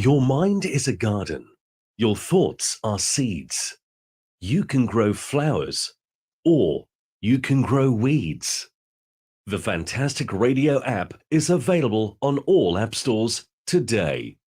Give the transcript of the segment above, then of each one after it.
Your mind is a garden. Your thoughts are seeds. You can grow flowers, or you can grow weeds. The Fantastic Radio app is available on all app stores today.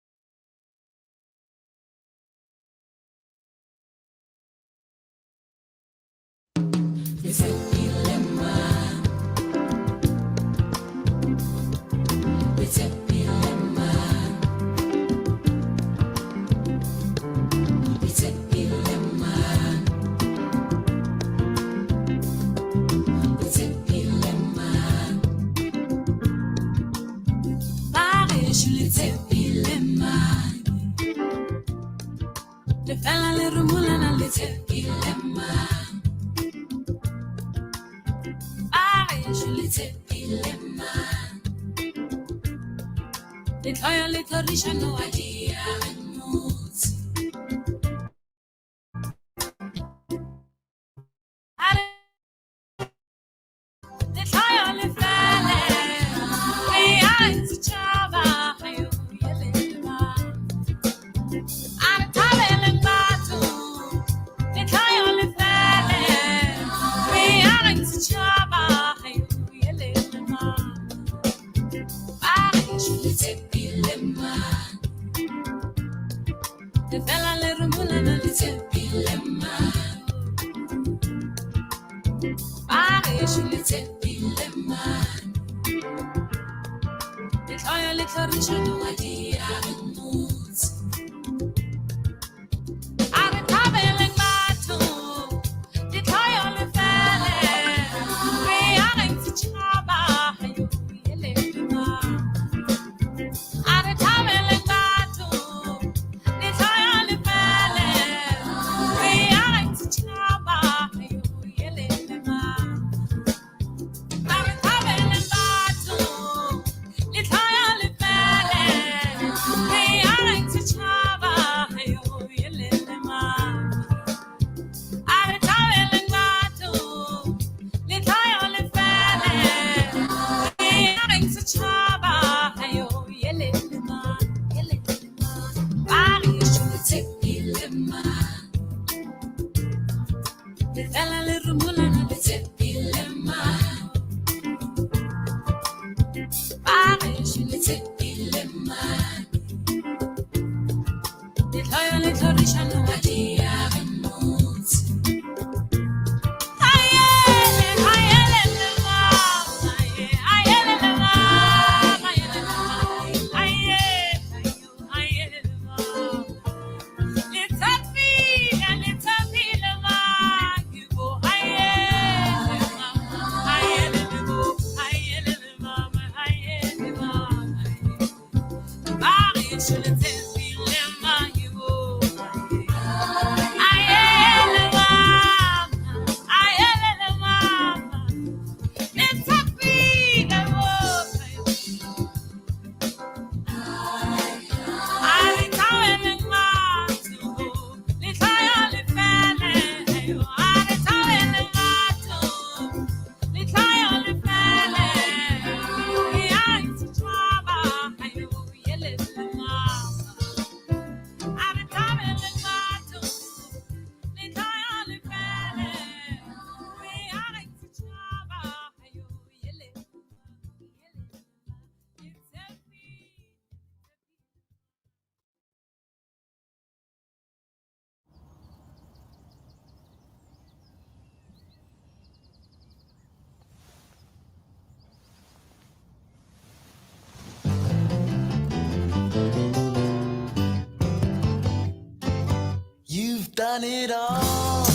done it all.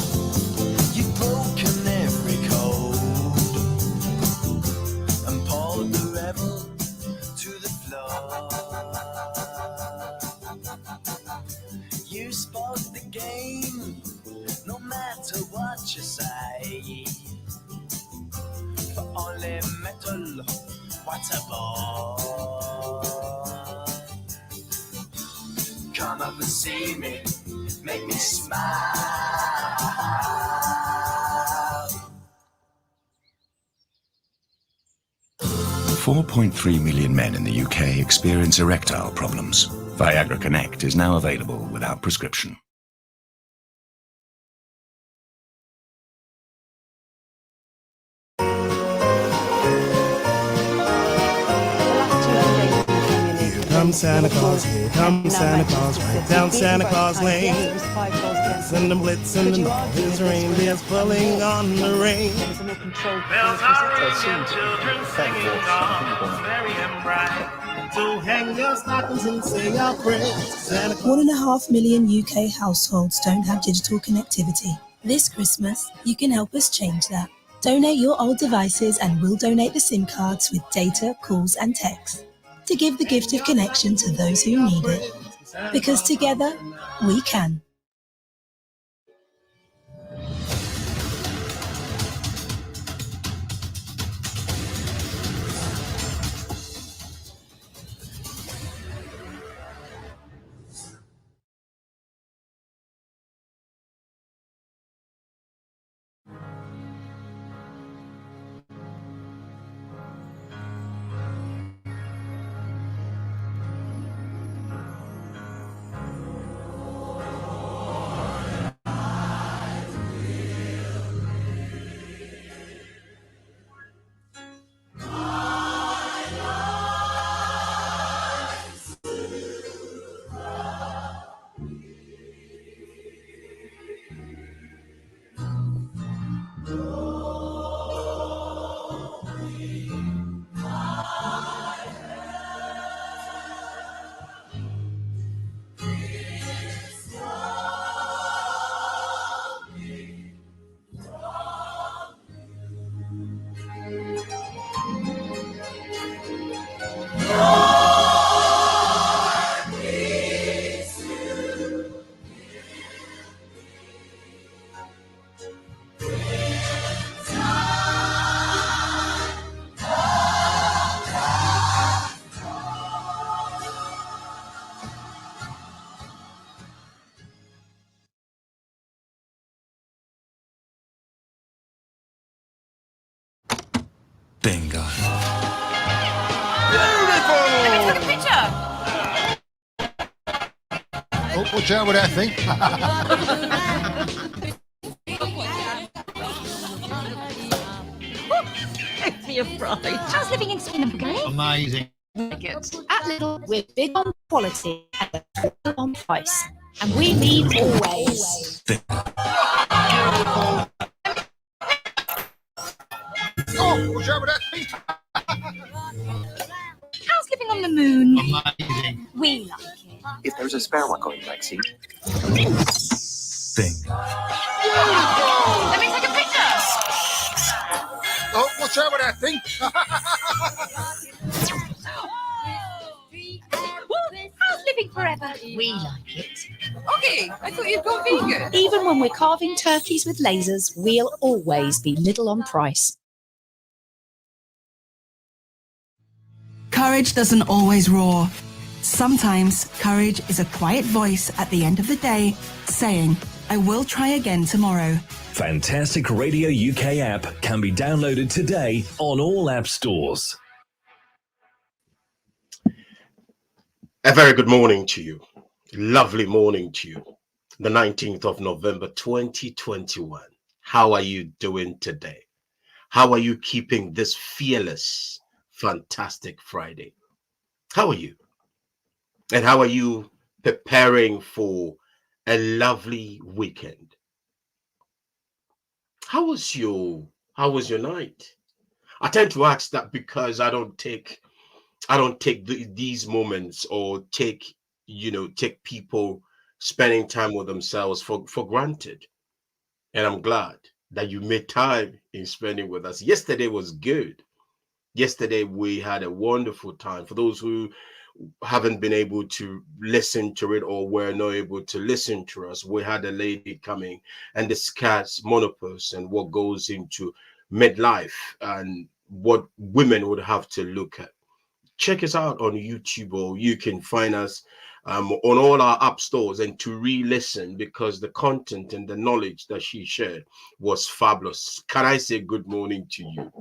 You've broken every code and pulled the rebel to the floor. You spoke the game, no matter what you say. For only metal, what a bore. Come up and see me, make me smile. 4.3 million men in the UK experience erectile problems. Viagra Connect is now available without prescription. Come Santa Claus, here comes Santa Claus, right down Santa Claus Lane. Send them blitzing and all his reindeers pulling on the rein. Bells are ringing, children singing songs, merry and bright. So hang your stockings and say your prayers. 1.5 million UK households don't have digital connectivity. This Christmas, you can help us change that. Donate your old devices and we'll donate the SIM cards with data, calls and texts to give the gift of connection to those who need it. Because together, we can. Bingo. Beautiful! Let me take a picture! Oh, watch out with that thing. You're right. How's living in Sweden going? Amazing. Good. At Lidl, we're big on quality and little on price. And we mean always. Oh, watch out with that thing. How's living on the moon? Amazing. We like it. If there's a spare one going back seat. Bingo. Let me take a picture! Oh, watch out with that thing. How's living forever? We like it. Okay, I thought you'd gone vegan. Even when we're carving turkeys with lasers, we'll always be Lidl on price. Courage doesn't always roar. Sometimes courage is a quiet voice at the end of the day saying, I will try again tomorrow. Fantastic Radio UK app can be downloaded today on all app stores. A very good morning to you. Lovely morning to you. The 19th of November, 2021. How are you doing today? How are you keeping this fearless, fantastic Friday? How are you? And how are you preparing for a lovely weekend? How was your night? I tend to ask that because I don't take these moments or take people spending time with themselves for granted. And I'm glad that you made time in spending with us. Yesterday was good. Yesterday we had a wonderful time. For those who haven't been able to listen to it or were not able to listen to us, we had a lady coming and discuss menopause and what goes into midlife and what women would have to look at. Check us out on YouTube, or you can find us on all our app stores and to re-listen, because the content and the knowledge that she shared was fabulous. Can I say good morning to you?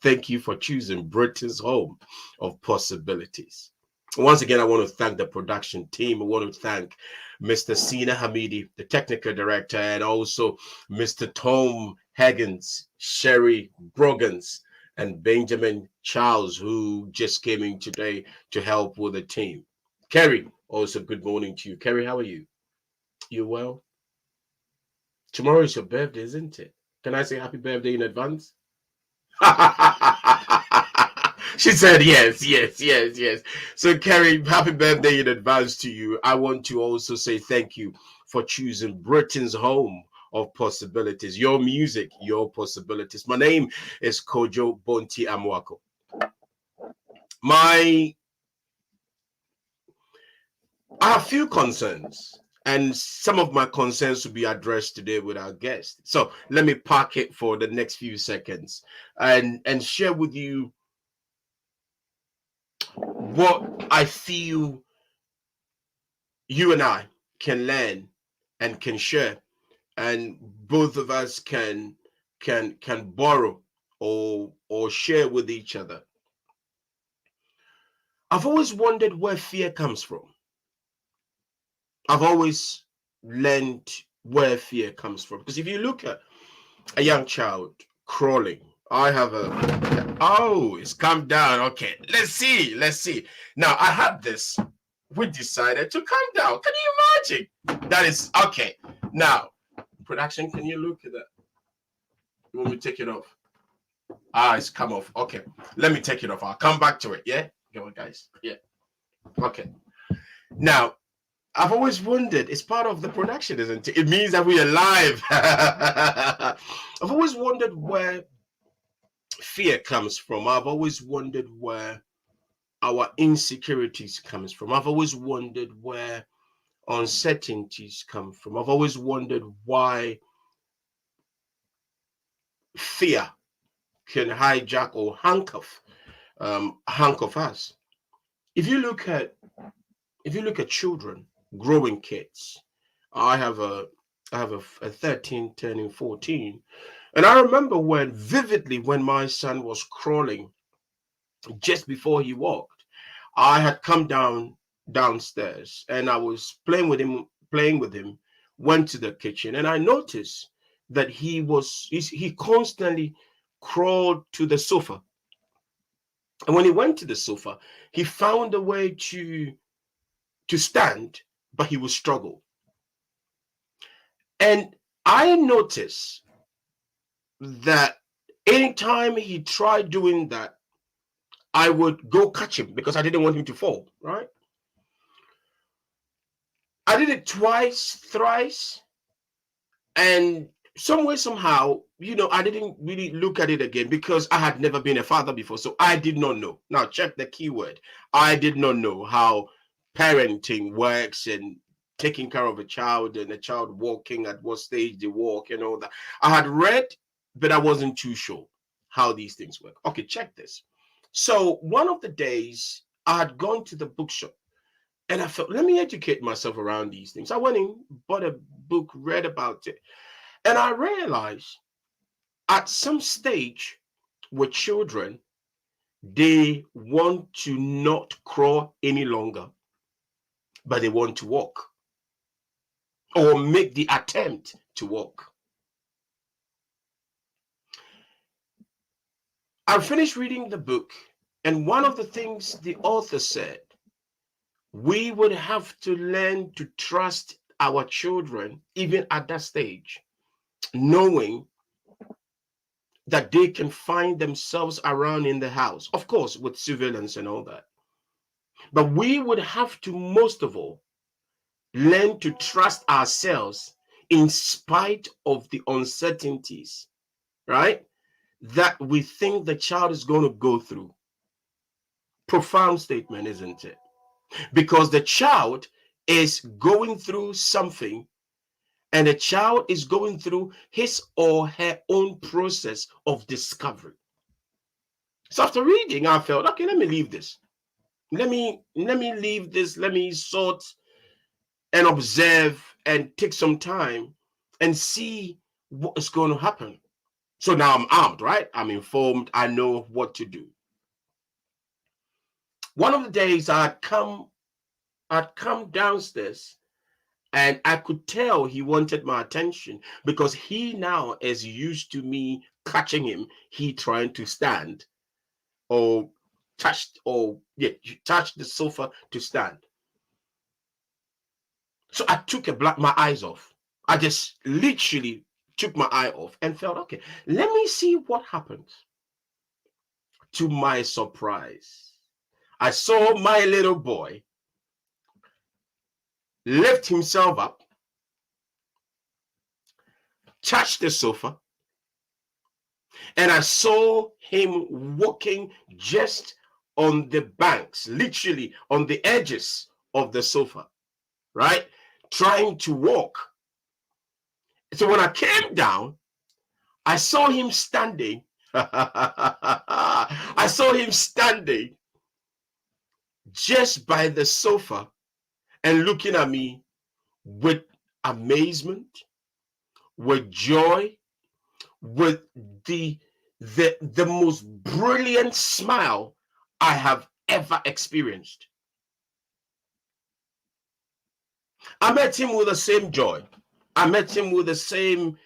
Thank you for choosing Britain's home of possibilities. Once again, I want to thank the production team. I want to thank Mr. Sina Hamidi, the technical director, and also Mr. Tom Higgins, Sherry Brogans, and Benjamin Charles, who just came in today to help with the team. Kerry, also good morning to you. Kerry, how are you? You well? Tomorrow is your birthday, isn't it? Can I say happy birthday in advance? She said yes. So Kerry, happy birthday in advance to you. I want to also say thank you for choosing Britain's home of possibilities. Your music, your possibilities. My name is Kojo Bonti Amwako. I have a few concerns, and some of my concerns will be addressed today with our guest. So let me park it for the next few seconds and share with you what I feel you and I can learn and can share, and both of us can borrow or share with each other. I've always wondered where fear comes from. I've always learned where fear comes from, because if you look at a young child crawling, I have it's calmed down. Okay, let's see. Now I had this. We decided to calm down. Can you imagine? That is okay. Now, production, can you look at that? You want me to take it off? It's come off. Okay, let me take it off. I'll come back to it. Yeah, go on, guys. Yeah. Okay. Now, I've always wondered, it's part of the production, isn't it? It means that we are live. I've always wondered where fear comes from. I've always wondered where our insecurities comes from. I've always wondered where uncertainties come from. I've always wondered why fear can hijack or handcuff us. If you look at children, growing kids, I have a 13 turning 14, and I remember vividly when my son was crawling just before he walked. I had come downstairs and I was playing with him, went to the kitchen, and I noticed that he constantly crawled to the sofa. And when he went to the sofa, he found a way to stand, but he would struggle. And I noticed that anytime he tried doing that, I would go catch him because I didn't want him to fall, right? I did it twice, thrice, and somehow, I didn't really look at it again because I had never been a father before, so I did not know. Now, check the keyword. I did not know how parenting works and taking care of a child and a child walking, at what stage they walk and all that. I had read, but I wasn't too sure how these things work. Okay, check this. So one of the days I had gone to the bookshop and I felt, let me educate myself around these things. I went in, bought a book, read about it, and I realized at some stage with children, they want to not crawl any longer, but they want to walk or make the attempt to walk. I finished reading the book, and one of the things the author said, we would have to learn to trust our children even at that stage, knowing that they can find themselves around in the house, of course, with surveillance and all that. But we would have to, most of all, learn to trust ourselves in spite of the uncertainties, right, that we think the child is going to go through. Profound statement, isn't it? Because the child is going through something, and the child is going through his or her own process of discovery. So after reading, I felt, okay, let me leave this. Let me leave this. Let me sort and observe and take some time and see what is going to happen. So now I'm armed, right? I'm informed. I know what to do. One of the days I'd come downstairs, and I could tell he wanted my attention because he now is used to me catching him. He trying to stand or touch the sofa to stand. So I took my eyes off. I just literally took my eye off and felt, okay, let me see what happens. To my surprise, I saw my little boy lift himself up, touch the sofa, and I saw him walking just on the banks, literally on the edges of the sofa, right? Trying to walk. So when I came down, I saw him standing. I saw him standing just by the sofa and looking at me with amazement, with joy, with the most brilliant smile I have ever experienced. I met him with the same joy. I met him with the same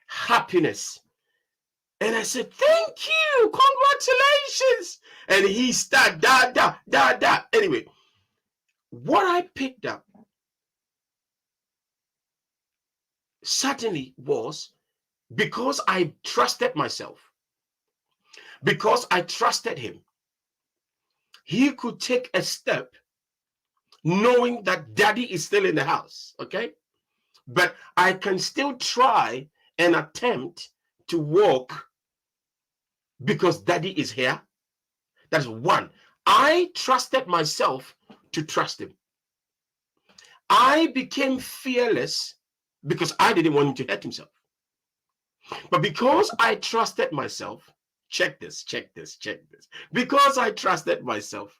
happiness. And I said, thank you, congratulations. And he started, da. Anyway, what I picked up certainly was because I trusted myself, because I trusted him. He could take a step knowing that daddy is still in the house, okay? But I can still try and attempt to walk because daddy is here. That's one. I trusted myself to trust him. I became fearless because I didn't want him to hurt himself. But because I trusted myself, check this. Because I trusted myself,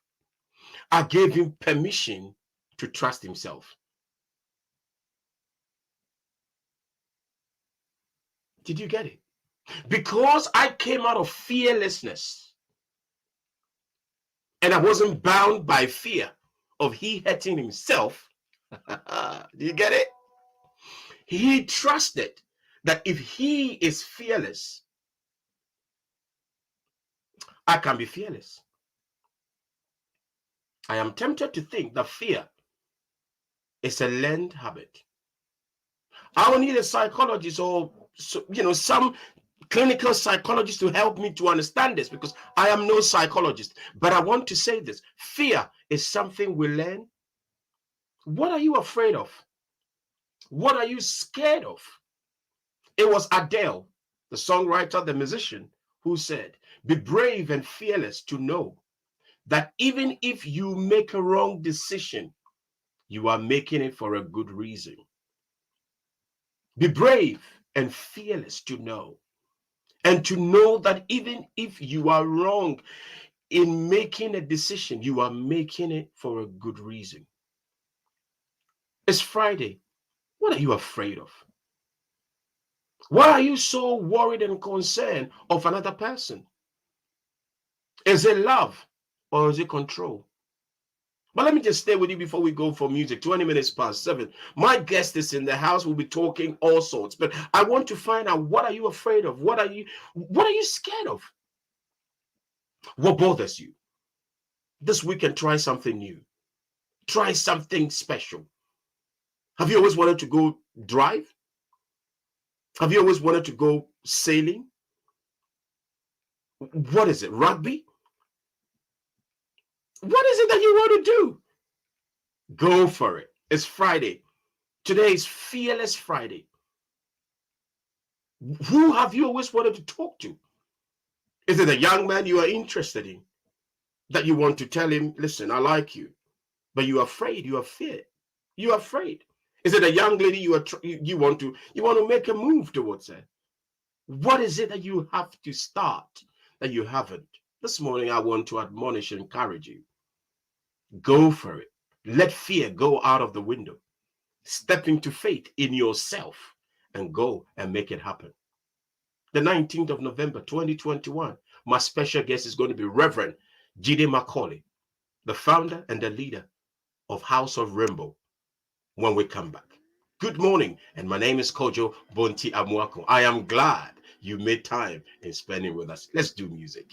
I gave him permission to trust himself. Did you get it? Because I came out of fearlessness and I wasn't bound by fear of he hurting himself. Do you get it? He trusted that if he is fearless, I can be fearless. I am tempted to think that fear is a learned habit. I will need a psychologist or some clinical psychologist to help me to understand this, because I am no psychologist. But I want to say this: fear is something we learn. What are you afraid of? What are you scared of? It was Adele, the songwriter, the musician, who said, be brave and fearless to know that even if you make a wrong decision, you are making it for a good reason. Be brave and fearless to know, and to know that even if you are wrong in making a decision, you are making it for a good reason. It's Friday. What are you afraid of? Why are you so worried and concerned of another person? Is it love or is it control? But let me just stay with you before we go for music. 20 minutes past 7. My guest is in the house. We'll be talking all sorts. But I want to find out, what are you afraid of? What are you scared of? What bothers you? This weekend, try something new. Try something special. Have you always wanted to go drive? Have you always wanted to go sailing? What is it? Rugby? What is it that you want to do? Go for it. It's Friday. Today is Fearless Friday. Who have you always wanted to talk to? Is it a young man you are interested in that you want to tell him, listen, I like you, but you're afraid, you have fear, you're afraid? Is it a young lady you want to make a move towards her? What is it that you have to start that you haven't? This morning, I want to admonish and encourage you. Go for it. Let fear go out of the window. Step into faith in yourself and go and make it happen. The 19th of November, 2021, my special guest is going to be Reverend Jide Macaulay, the founder and the leader of House of Rainbow, when we come back. Good morning, and my name is Kojo Bonti Amuako. I am glad you made time in spending with us. Let's do music.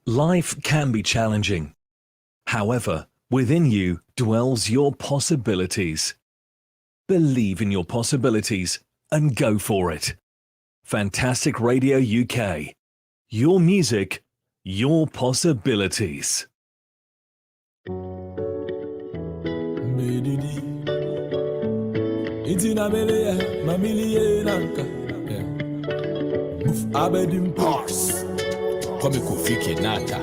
Life can be challenging. However, within you dwells your possibilities. Believe in your possibilities and go for it. Fantastic Radio UK. Your music, your possibilities. Come Kofi Kinata.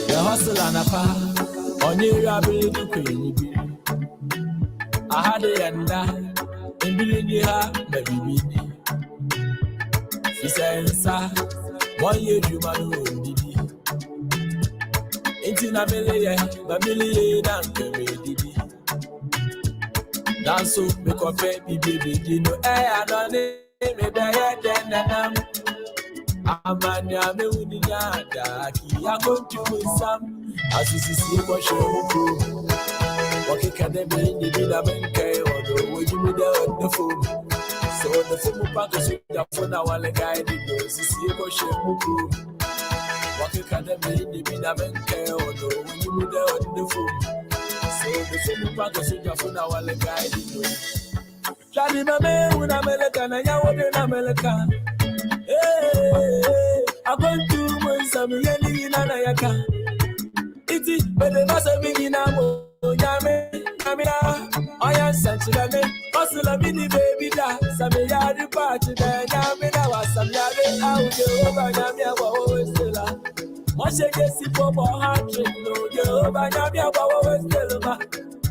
The hustle and a pa on your ability to I had a yanda in Billy, baby. She says, 1 year you man, it's in a million, and dance so make a baby, you know, I don't need me better than I'm a yammy with the yada. I go to some as you see what show. What can they be in the Dinamenke or the way you with the phone? So the phone package with the phone, I want to guide you. See what show. What can they be in the Dinamenke or the way you with the phone? So the phone package with the phone, I want to guide you. Johnny Mame, when I'm American, I want in America. Hey, I'm going to win some yelling in Anayaka. It's but the master beginning. Yame, I am such a man. Hustle a mini baby da. Some yard party there. Yame, I was some yard out over Yamia. Always still. Much I guess if for more heart trick. No, you're over Yamia. Always still.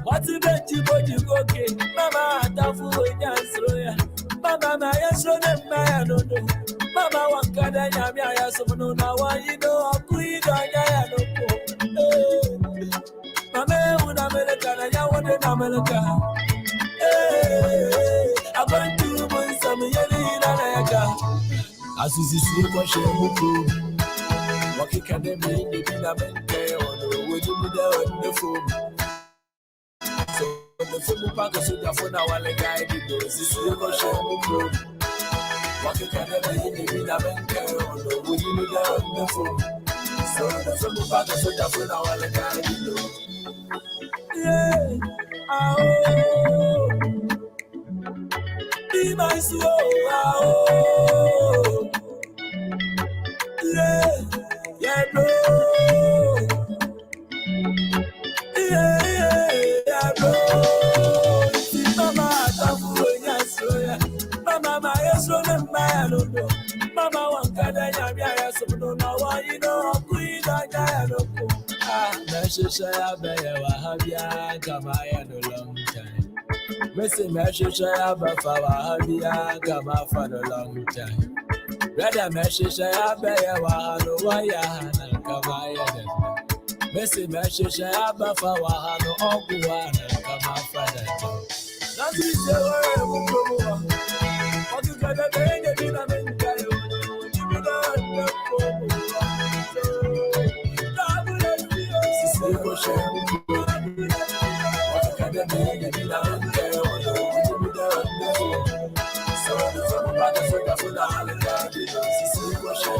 What's the bet you go to go get? Mama, I don't fool in your Mama, my show them my no. Mama, one can I Yamia. So no, now you know, I'm queen. I know. Mame, when American, I want in America. Hey, I'm going to win some yelling in America. As you see, what she will do. What can they mean? They didn't have any or the way you be there on the phone. So the phone package with the phone, I want to guide you. This is what she will do. What can they mean? They didn't have any or the way you be there on the phone. So the phone package with the phone, I want to guide you. Yeah, oh, be my soul, oh, yeah, no, mama one kada nyamia ya so no one you know queen ya no ko mesha be ya wa habia kama ya no long time Messi mesha ba fa wa habia kama for a long time Brother mesha be ya wa no wa ya na kama ya no Messi mesha ba fa wa no ogwa na kama for that Nazi se wa mu ko Odu kada de de na menka yo Jibi da na ko Sisi ko she Odu kada de de na menka yo Jibi da na ko So the bad so da so da hallelujah Sisi ko she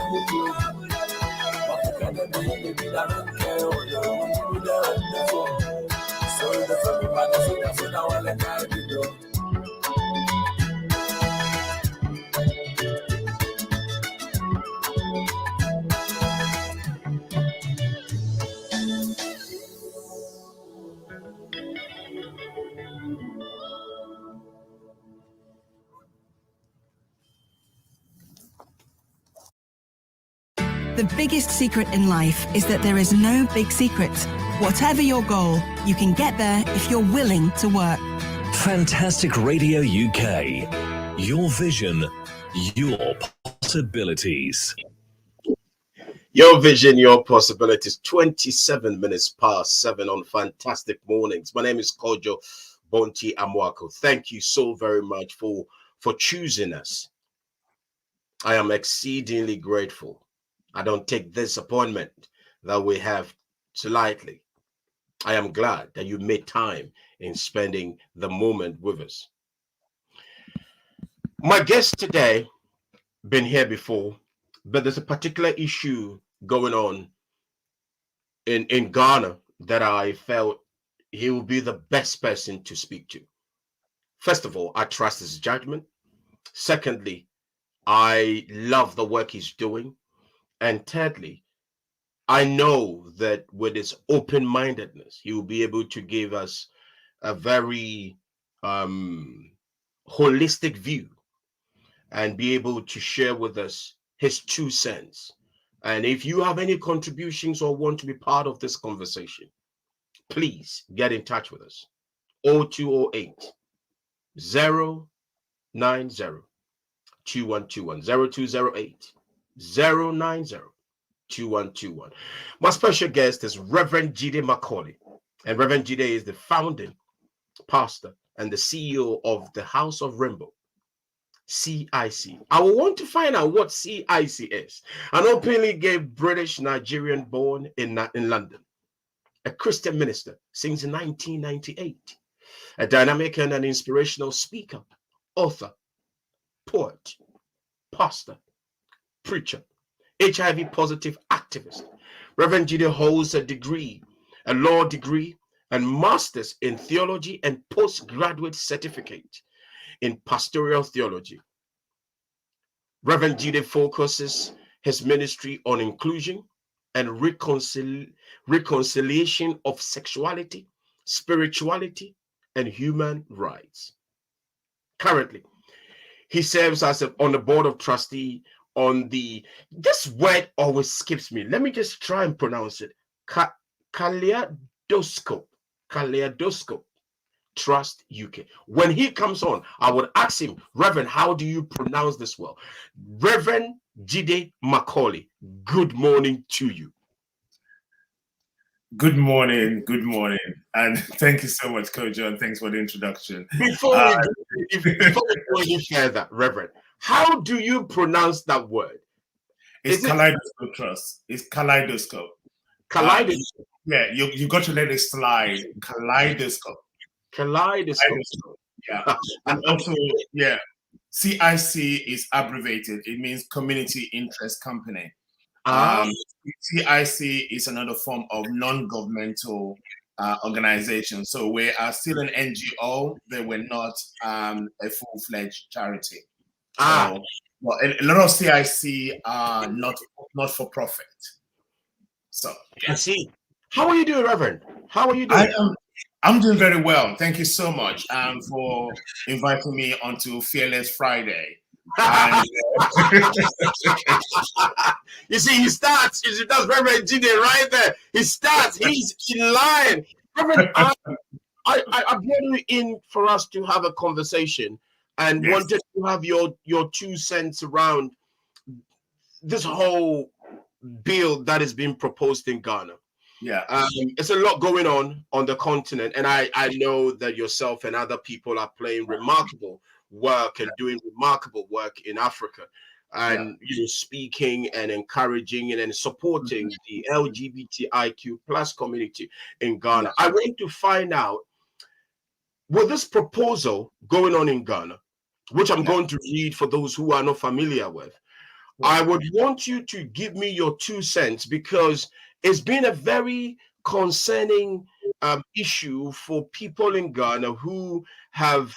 Odu kada de de na menka yo Jibi da na ko So the bad so da hallelujah The biggest secret in life is that there is no big secret. Whatever your goal, you can get there if you're willing to work. Fantastic Radio UK. Your vision, your possibilities. Your vision, your possibilities. 27 minutes past 7 on Fantastic Mornings. My name is Kojo Bonti Amwako. Thank you so very much for choosing us. I am exceedingly grateful. I don't take this appointment that we have so lightly. I am glad that you made time in spending the moment with us. My guest today, been here before, but there's a particular issue going on in Ghana that I felt he will be the best person to speak to. First of all, I trust his judgment. Secondly, I love the work he's doing. And thirdly, I know that with his open-mindedness, he will be able to give us a very holistic view and be able to share with us his 2 cents. And if you have any contributions or want to be part of this conversation, please get in touch with us. 0208 090 2121 0208 090 2121. My special guest is Reverend Jide Macaulay. And Reverend Jide is the founding pastor and the CEO of the House of Rainbow, CIC. I will want to find out what CIC is. An openly gay British Nigerian born in London, a Christian minister since 1998, a dynamic and an inspirational speaker, author, poet, pastor, preacher, HIV positive activist. Reverend Jide holds a degree, a law degree, and master's in theology and postgraduate certificate in pastoral theology. Reverend Jide focuses his ministry on inclusion and reconciliation of sexuality, spirituality, and human rights. Currently, he serves as on the board of trustee on the, this word always skips me. Let me just try and pronounce it. Kaleidoscope Trust UK. When he comes on, I would ask him, Reverend, how do you pronounce this well? Reverend Jide Macaulay, good morning to you. Good morning, and thank you so much, Kojo, and thanks for the introduction. Before we go any further, Reverend, how do you pronounce that word? It's Kaleidoscope Trust. It's Kaleidoscope. Kaleidoscope. Yeah, you got to let it slide. Kaleidoscope. Yeah, and also, yeah, CIC is abbreviated. It means Community Interest Company. CIC is another form of non-governmental organization. So we are still an NGO, but we're not a full-fledged charity. So, well, a lot of CIC are not for profit. So I see. How are you doing, Reverend? How are you doing? I'm doing very well. Thank you so much for inviting me onto Fearless Friday. And, you see, he starts. You see, that's Reverend Jide right there. He starts. He's in line. Reverend, I brought you in for us to have a conversation, and wanted to have your 2 cents around this whole bill that is being proposed in Ghana. Yeah, it's a lot going on the continent, and I know that yourself and other people are playing remarkable work and doing remarkable work in Africa, and speaking and encouraging and supporting the LGBTIQ plus community in Ghana. I want to find out, with this proposal going on in Ghana, which I'm going to read for those who are not familiar with, I would want you to give me your 2 cents, because it's been a very concerning issue for people in Ghana who have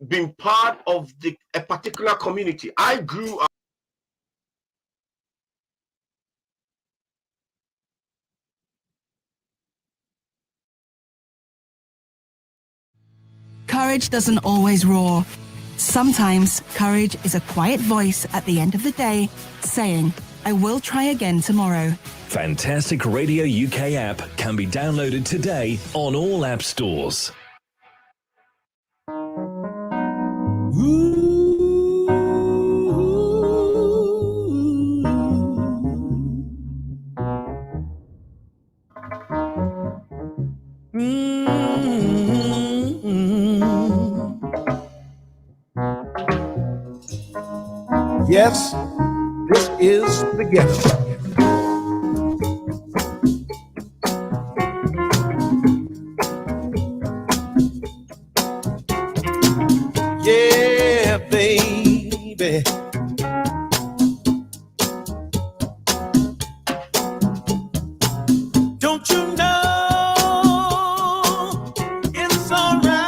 been part of a particular community. I grew up. Courage doesn't always roar. Sometimes courage is a quiet voice at the end of the day saying, I will try again tomorrow. Fantastic Radio UK app can be downloaded today on all app stores. Yes, this is the ghetto. Yeah, baby. Don't you know it's alright?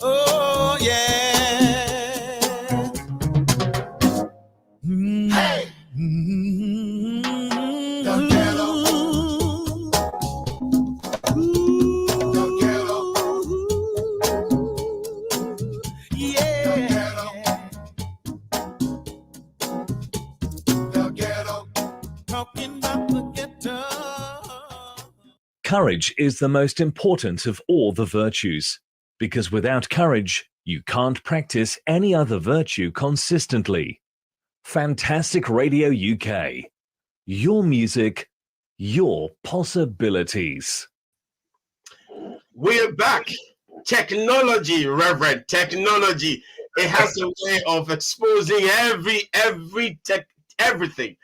Oh yeah. Hey. Courage is the most important of all the virtues, because without courage, you can't practice any other virtue consistently. Fantastic Radio UK. Your music, your possibilities. We're back. Technology, Reverend, technology. It has a way of exposing everything.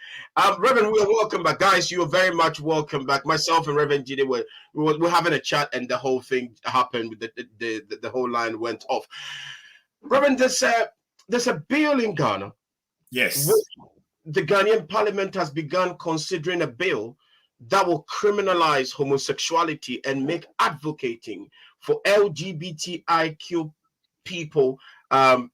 Reverend, we're welcome back. Guys, you're very much welcome back. Myself and Reverend Jide we're having a chat, and the whole thing happened. The whole line went off. Reverend, there's a bill in Ghana. Yes. The Ghanaian parliament has begun considering a bill that will criminalize homosexuality and make advocating for LGBTIQ people,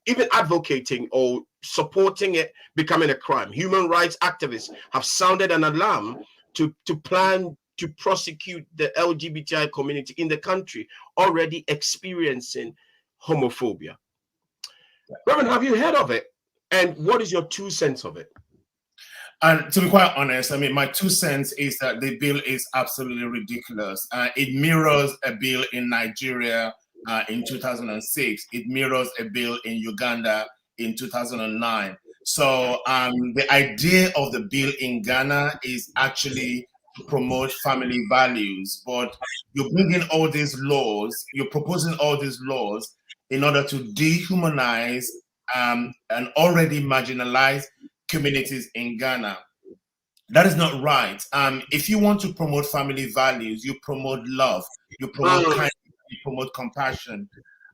even advocating or supporting it, becoming a crime. Human rights activists have sounded an alarm to plan to prosecute the LGBTI community in the country already experiencing homophobia. Reverend, have you heard of it? And what is your 2 cents of it? And to be quite honest, I mean, my 2 cents is that the bill is absolutely ridiculous. It mirrors a bill in Nigeria in 2006. It mirrors a bill in Uganda in 2009. So the idea of the bill in Ghana is actually to promote family values, but you're bringing all these laws, you're proposing all these laws in order to dehumanize and already marginalized communities in Ghana. That is not right. If you want to promote family values, you promote love, you promote kindness, you promote compassion.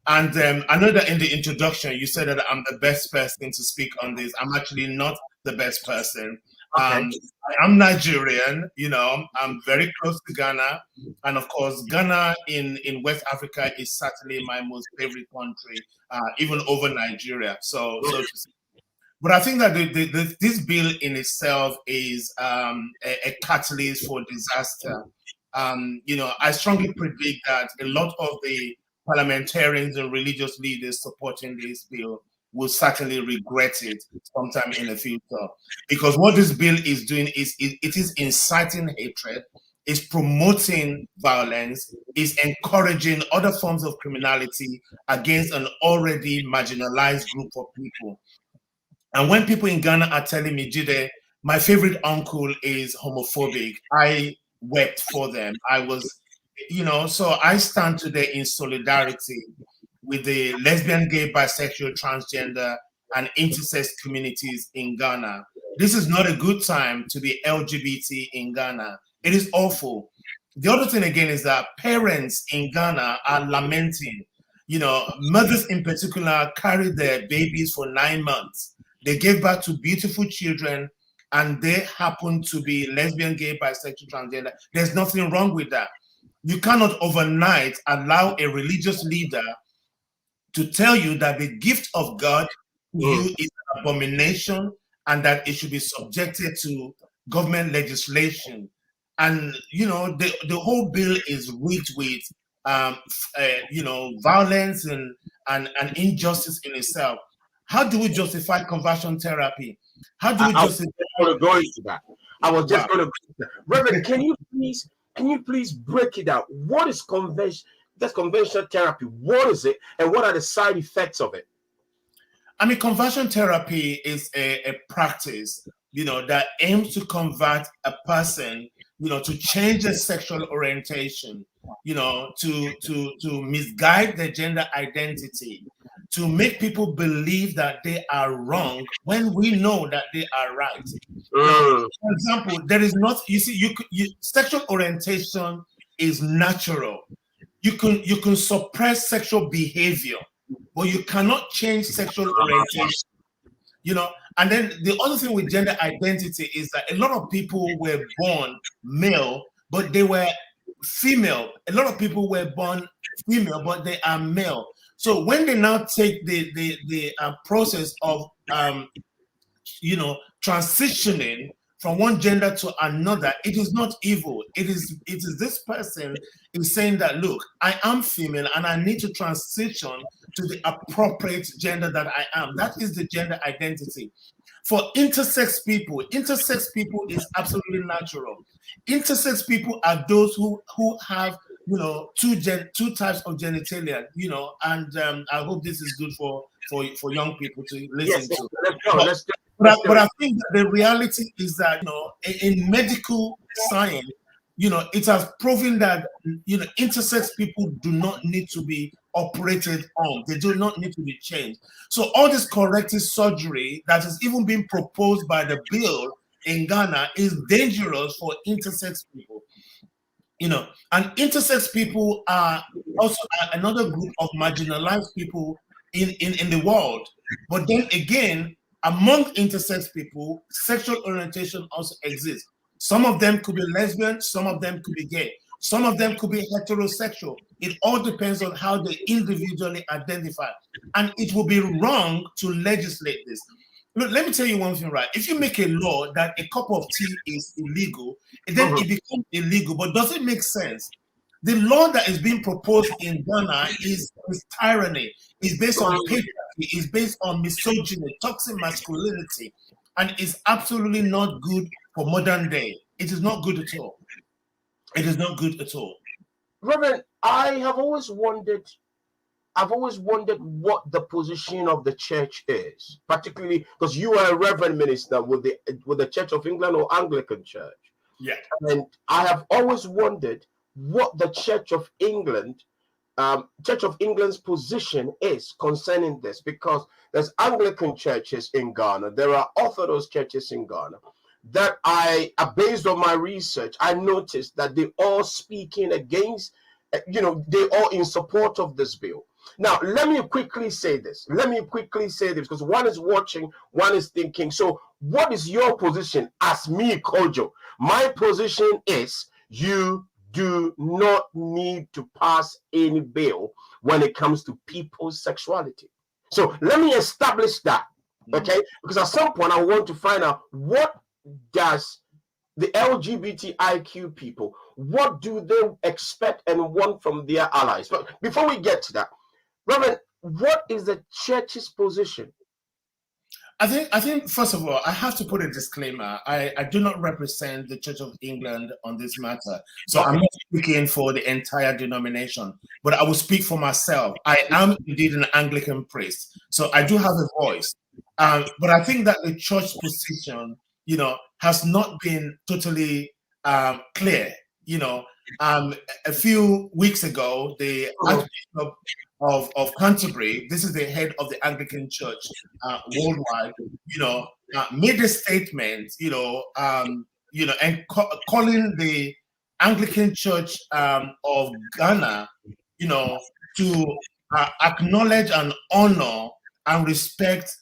And I know that in the introduction, you said that I'm the best person to speak on this. I'm actually not the best person. Okay. I'm Nigerian, you know, I'm very close to Ghana. And of course, Ghana in West Africa is certainly my most favorite country, even over Nigeria. So to say. But I think that this bill in itself is a catalyst for disaster. You know, I strongly predict that a lot of the parliamentarians and religious leaders supporting this bill will certainly regret it sometime in the future. Because what this bill is doing is it is inciting hatred, is promoting violence, is encouraging other forms of criminality against an already marginalized group of people. And when people in Ghana are telling me, Jide, my favorite uncle is homophobic, I wept for them. I was, so I stand today in solidarity with the lesbian, gay, bisexual, transgender, and intersex communities in Ghana. This is not a good time to be LGBT in Ghana. It is awful. The other thing again is that parents in Ghana are lamenting. Mothers in particular carried their babies for 9 months. They gave birth to beautiful children, and they happen to be lesbian, gay, bisexual, transgender. There's nothing wrong with that. You cannot overnight allow a religious leader to tell you that the gift of God to you is an abomination and that it should be subjected to government legislation. And, the whole bill is rigged with, violence and injustice in itself. How do we justify conversion therapy? How do we justify? I was going to that. I was just going to. Reverend, can you please break it out? What is conversion therapy? What is it, and what are the side effects of it? I mean, conversion therapy is a practice, that aims to convert a person, to change their sexual orientation, to misguide their gender identity, to make people believe that they are wrong when we know that they are right. For example, there is not, sexual orientation is natural. You can suppress sexual behavior, but you cannot change sexual orientation. And then the other thing with gender identity is that a lot of people were born male, but they were female. A lot of people were born female, but they are male. So when they now take the process of transitioning from one gender to another, it is not evil. It is this person is saying that, look, I am female and I need to transition to the appropriate gender that I am. That is the gender identity. For intersex people is absolutely natural. Intersex people are those who have two types of genitalia, and I hope this is good for young people to listen to. Let's go. But I think that the reality is that in medical science, it has proven that intersex people do not need to be operated on. They do not need to be changed. So all this corrective surgery that is even being proposed by the bill in Ghana is dangerous for intersex people. And intersex people are also another group of marginalized people in the world. But then again, among intersex people, sexual orientation also exists. Some of them could be lesbian, some of them could be gay, some of them could be heterosexual. It all depends on how they individually identify. And it will be wrong to legislate this. Look, let me tell you one thing, right? If you make a law that a cup of tea is illegal, then it becomes illegal. But does it make sense? The law that is being proposed in Ghana is tyranny. It's based on patriarchy. It's based on misogyny, toxic masculinity, and it's absolutely not good for modern day. It is not good at all. It is not good at all. Reverend, I have always wondered what the position of the church is, particularly because you are a reverend minister with the Church of England or Anglican Church. Yeah. And I have always wondered what the Church of England's position is concerning this, because there's Anglican churches in Ghana, there are Orthodox churches in Ghana that based on my research, I noticed that they all speaking against, they all in support of this bill. Now, let me quickly say this because one is watching, one is thinking. So what is your position as me, Kojo? My position is you do not need to pass any bill when it comes to people's sexuality. So let me establish that, okay? Because at some point I want to find out what does the LGBTIQ people, what do they expect and want from their allies? But before we get to that, Reverend, what is the church's position? I think first of all, I have to put a disclaimer. I do not represent the Church of England on this matter. So I'm not speaking for the entire denomination, but I will speak for myself. I am indeed an Anglican priest, so I do have a voice. But I think that the church position, has not been totally clear. A few weeks ago, the Archbishop of Canterbury, this is the head of the Anglican Church worldwide, made a statement, and calling the Anglican Church of Ghana, to acknowledge and honor and respect,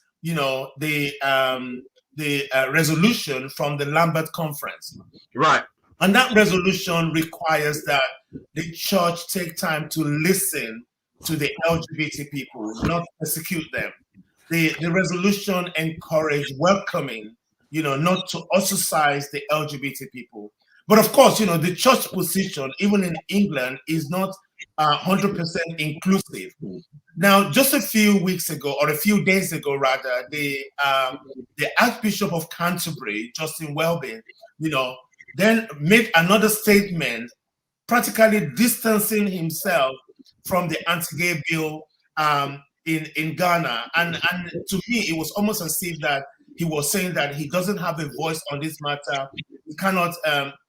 the resolution from the Lambeth Conference. Right. And that resolution requires that the church take time to listen to the LGBT people, not persecute them. The resolution encourage welcoming, not to ostracize the LGBT people. But of course, the church position, even in England, is not 100% inclusive. Now, just a few weeks ago, or a few days ago, rather, the Archbishop of Canterbury, Justin Welby, then made another statement, practically distancing himself from the anti-gay bill in Ghana. And to me, it was almost as if that he was saying that he doesn't have a voice on this matter. He cannot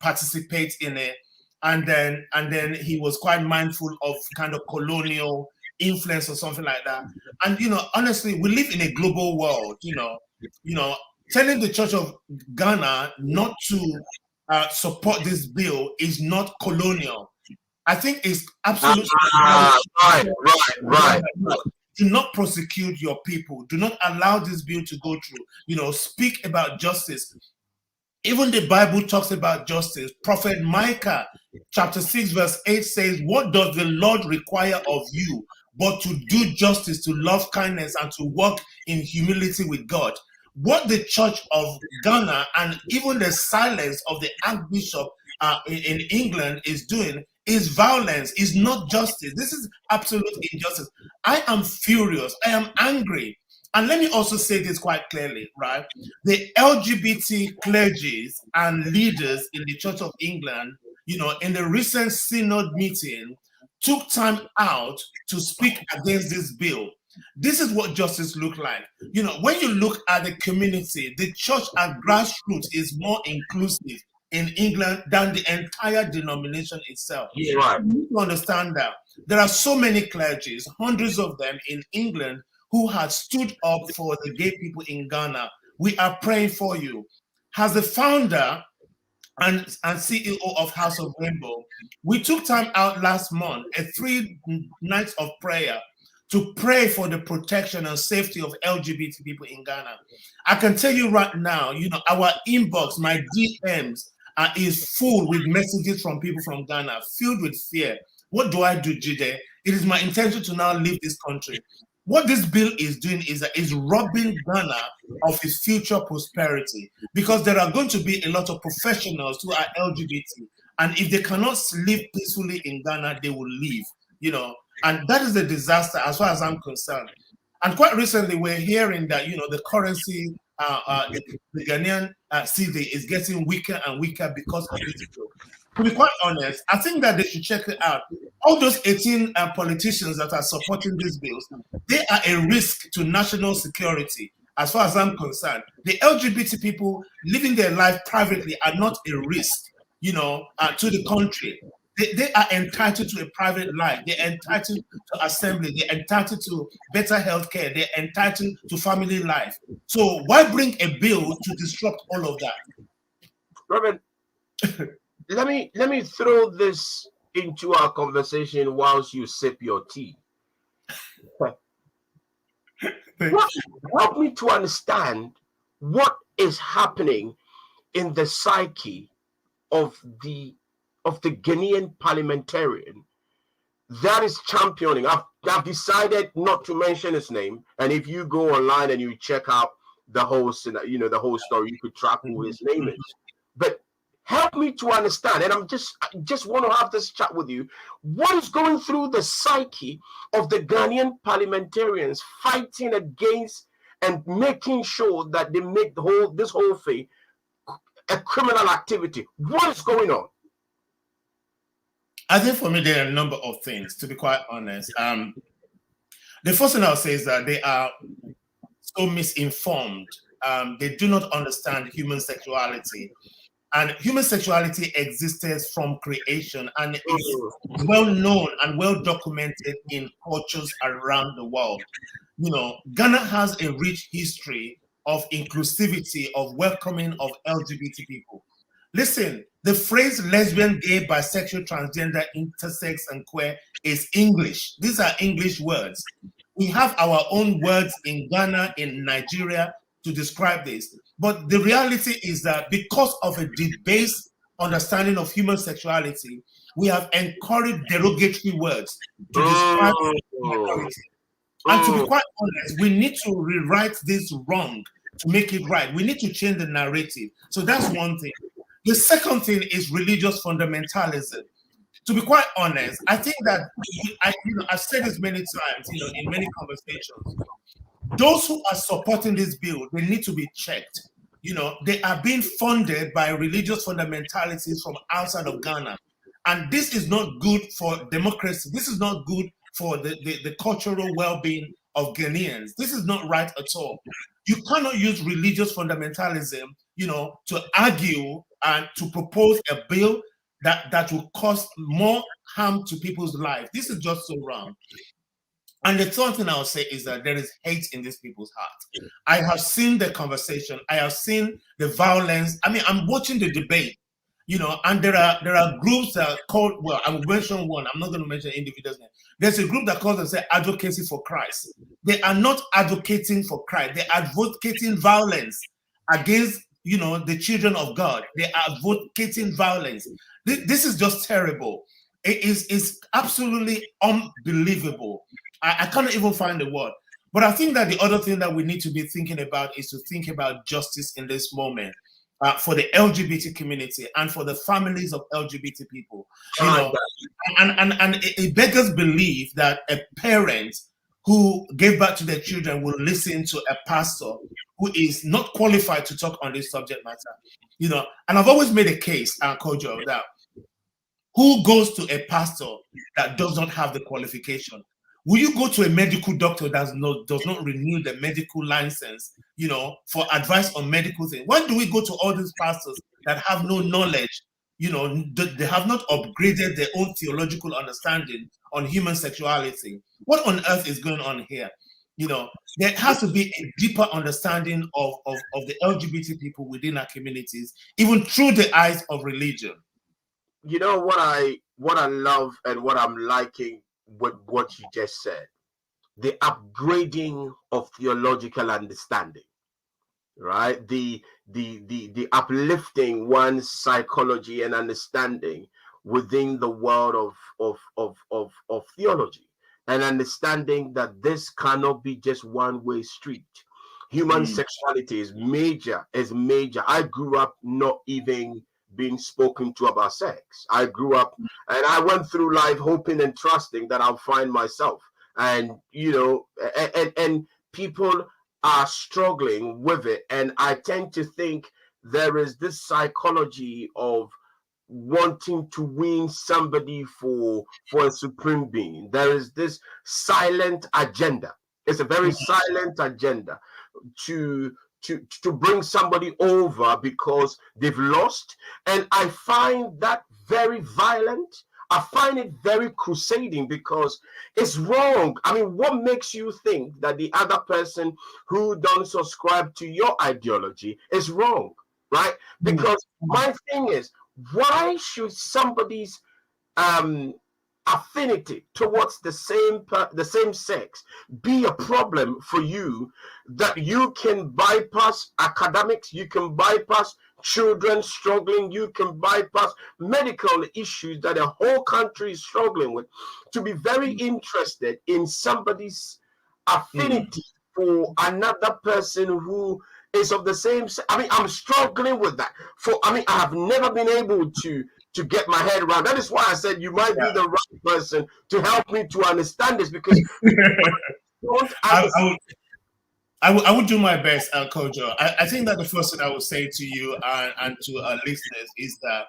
participate in it. And then he was quite mindful of kind of colonial influence or something like that. And, honestly, we live in a global world, telling the Church of Ghana not to support this bill is not colonial. I think it's absolutely right. Do not prosecute your people. Do not allow this bill to go through. Speak about justice. Even the Bible talks about justice. Prophet Micah, chapter 6, verse 8 says, "What does the Lord require of you but to do justice, to love kindness, and to walk in humility with God?" What the Church of Ghana and even the silence of the Archbishop in England is doing is violence, is not justice. This is absolute injustice. I am furious. I am angry. And let me also say this quite clearly, right? The LGBT clergies and leaders in the Church of England, in the recent synod meeting, took time out to speak against this bill. This is what justice looks like. When you look at the community, the church at grassroots is more inclusive in England than the entire denomination itself. Yeah, right. You need to understand that there are so many clergies, hundreds of them in England, who had stood up for the gay people in Ghana. We are praying for you. As the founder and CEO of House of Rainbow, we took time out last month, 3 nights of prayer, to pray for the protection and safety of LGBT people in Ghana. I can tell you right now, our inbox, my DMs, is full with messages from people from Ghana, filled with fear. What do I do, Jide? It is my intention to now leave this country. What this bill is doing is robbing Ghana of its future prosperity, because there are going to be a lot of professionals who are LGBT, and if they cannot live peacefully in Ghana, they will leave, and that is a disaster as far as I'm concerned. And quite recently, we're hearing that, the currency, the Ghanaian cedi is getting weaker and weaker because of this bill. To be quite honest, I think that they should check it out. All those 18 politicians that are supporting these bills, they are a risk to national security, as far as I'm concerned. The LGBT people living their life privately are not a risk, to the country. They are entitled to a private life. They're entitled to assembly. They're entitled to better healthcare. They're entitled to family life. So why bring a bill to disrupt all of that? Robert, let me throw this into our conversation whilst you sip your tea. Help me to understand what is happening in the psyche of the Ghanaian parliamentarian that is championing. I've decided not to mention his name, and if you go online and you check out the whole, the whole story, you could track who his name is. But help me to understand, and I just want to have this chat with you. What is going through the psyche of the Ghanaian parliamentarians fighting against and making sure that they make this whole thing a criminal activity? What is going on? I think for me, there are a number of things, to be quite honest. The first thing I'll say is that they are so misinformed. They do not understand human sexuality. And human sexuality existed from creation and is well known and well documented in cultures around the world. You know, Ghana has a rich history of inclusivity, of welcoming of LGBT people. Listen, the phrase lesbian, gay, bisexual, transgender, intersex, and queer is English. These are English words. We have our own words in Ghana, in Nigeria, to describe this. But the reality is that because of a debased understanding of human sexuality, we have encouraged derogatory words to describe minority. And to be quite honest, we need to rewrite this wrong to make it right. We need to change the narrative. So that's one thing. The second thing is religious fundamentalism. To be quite honest, I think that I've said this many times, in many conversations. Those who are supporting this bill, they need to be checked. They are being funded by religious fundamentalities from outside of Ghana. And this is not good for democracy. This is not good for the cultural well-being of Ghanaians. This is not right at all. You cannot use religious fundamentalism, to argue and to propose a bill that will cause more harm to people's lives. This is just so wrong. And the third thing I'll say is that there is hate in these people's hearts. I have seen the conversation. I have seen the violence. I mean, I'm watching the debate, and there are groups that are called, well, I will mention one. I'm not going to mention individuals' names. There's a group that calls themselves Advocacy for Christ. They are not advocating for Christ. They're advocating violence against, the children of God. They are advocating violence. This is just terrible. It's absolutely unbelievable. I cannot even find the word. But I think that the other thing that we need to be thinking about is to think about justice in this moment for the LGBT community and for the families of LGBT people. And it beggars belief that a parent who gave birth to their children will listen to a pastor who is not qualified to talk on this subject matter. And I've always made a case, Kojo, that who goes to a pastor that does not have the qualification? Will you go to a medical doctor that does not renew the medical license, for advice on medical things? Why do we go to all these pastors that have no knowledge? They have not upgraded their own theological understanding on human sexuality. What on earth is going on here? There has to be a deeper understanding of the LGBT people within our communities, even through the eyes of religion. What I love and what I'm liking with what you just said, the upgrading of theological understanding, right? The uplifting one's psychology and understanding within the world of theology, and understanding that this cannot be just one-way street. Human sexuality is major. I grew up not even being spoken to about sex. I grew up and I went through life hoping and trusting that I'll find myself. And, and people are struggling with it. And I tend to think there is this psychology of wanting to win somebody for a supreme being. There is this silent agenda. It's a very silent agenda to bring somebody over because they've lost. And I find that very violent. I find it very crusading because it's wrong. I mean, what makes you think that the other person who don't subscribe to your ideology is wrong, right? Because my thing is, why should somebody's affinity towards the same sex be a problem for you, that you can bypass academics, you can bypass children struggling, you can bypass medical issues that a whole country is struggling with, to be very interested in somebody's affinity for another person who is of the same. I mean, I'm struggling with that. I have never been able to get my head around. That is why I said you might be the right person to help me to understand this, because I would do my best, Kojo. I think that the first thing I would say to you and to our listeners is that,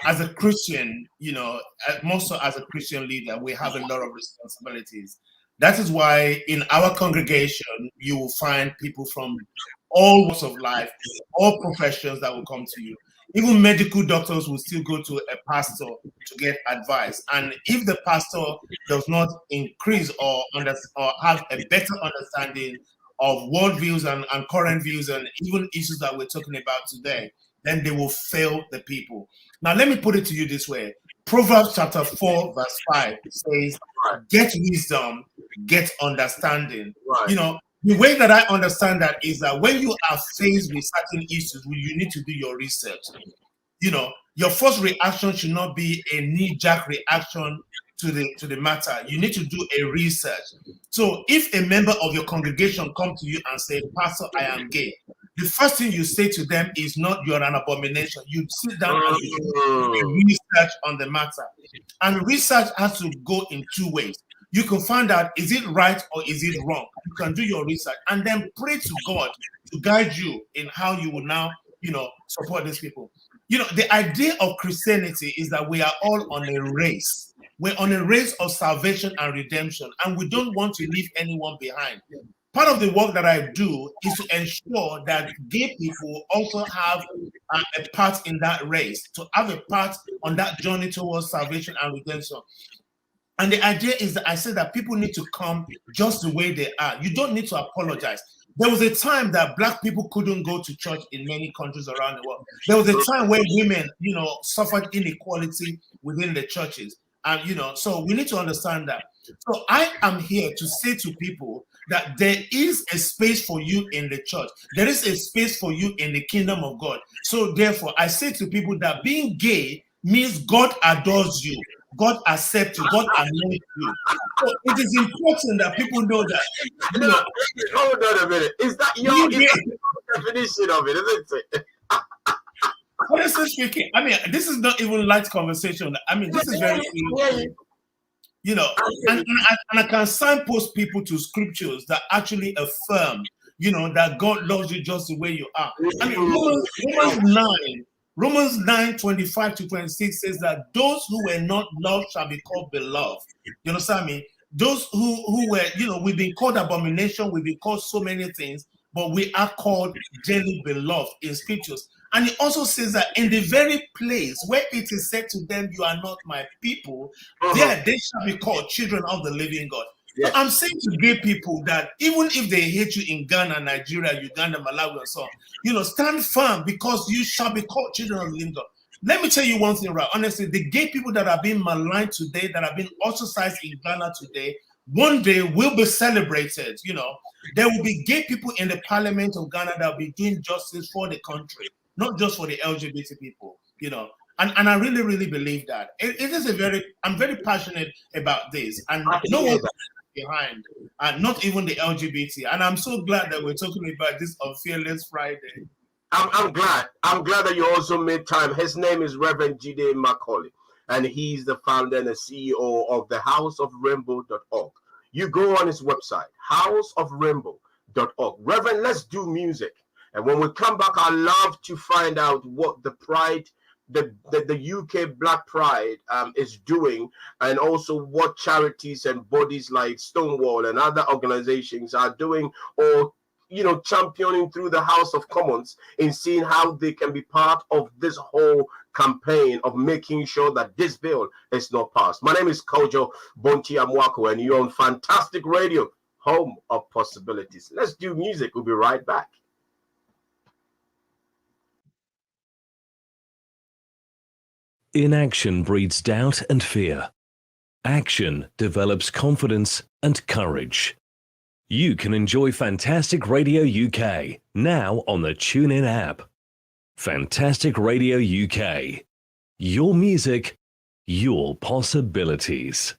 as a Christian, more so as a Christian leader, we have a lot of responsibilities. That is why in our congregation, you will find people from all walks of life, all professions that will come to you. Even medical doctors will still go to a pastor to get advice. And if the pastor does not increase or have a better understanding of worldviews and current views and even issues that we're talking about today, then they will fail the people. Now, let me put it to you this way. Proverbs chapter 4, verse 5 says, get wisdom, get understanding. Right. The way that I understand that is that when you are faced with certain issues, you need to do your research. Your first reaction should not be a knee-jerk reaction to the matter. You need to do a research. So if a member of your congregation come to you and say, Pastor, I am gay, the first thing you say to them is not you're an abomination. You sit down and you do research on the matter. And research has to go in two ways. You can find out, is it right or is it wrong? You can do your research and then pray to God to guide you in how you will now, support these people. The idea of Christianity is that we are all on a race. We're on a race of salvation and redemption, and we don't want to leave anyone behind. Part of the work that I do is to ensure that gay people also have a part in that race, to have a part on that journey towards salvation and redemption. And the idea is that I say that people need to come just the way they are. You don't need to apologize. There was a time that Black people couldn't go to church in many countries around the world. There was a time where women, suffered inequality within the churches. And, so we need to understand that. So I am here to say to people that there is a space for you in the church. There is a space for you in the kingdom of God. So therefore, I say to people that being gay means God adores you. God accepts you. God anoints you. So it is important that people know that. Hold on a minute. Is that your definition of it, isn't it? Honestly speaking, this is not even light conversation. This is very serious. And I can signpost people to scriptures that actually affirm, that God loves you just the way you are. Romans 9:25-26 says that those who were not loved shall be called beloved. You understand me? Those who were, we've been called abomination, we've been called so many things, but we are called dearly beloved in scriptures. And it also says that in the very place where it is said to them, you are not my people, there they shall be called children of the living God. Yes. So I'm saying to gay people that even if they hate you in Ghana, Nigeria, Uganda, Malawi, and so on, stand firm, because you shall be called children of the living God. Let me tell you one thing, right? Honestly, the gay people that are being maligned today, that have been ostracized in Ghana today, one day will be celebrated. There will be gay people in the parliament of Ghana that will be doing justice for the country, not just for the LGBT people, And I really, really believe that. I'm very passionate about this. And no one behind, and not even the LGBT. And I'm so glad that we're talking about this on Fearless Friday. I'm glad that you also made time. His name is Reverend Jide Macaulay, and he's the founder and the CEO of the houseofrainbow.org. You go on his website, houseofrainbow.org. Reverend, let's do music. And when we come back, I'd love to find out what the Pride, the UK Black Pride is doing, and also what charities and bodies like Stonewall and other organizations are doing, or championing through the House of Commons in seeing how they can be part of this whole campaign of making sure that this bill is not passed. My name is Kojo Bonti Amwako, and you're on Fantastic Radio, home of possibilities. Let's do music. We'll be right back. Inaction breeds doubt and fear. Action develops confidence and courage. You can enjoy Fantastic Radio UK now on the TuneIn app. Fantastic Radio UK. Your music, your possibilities.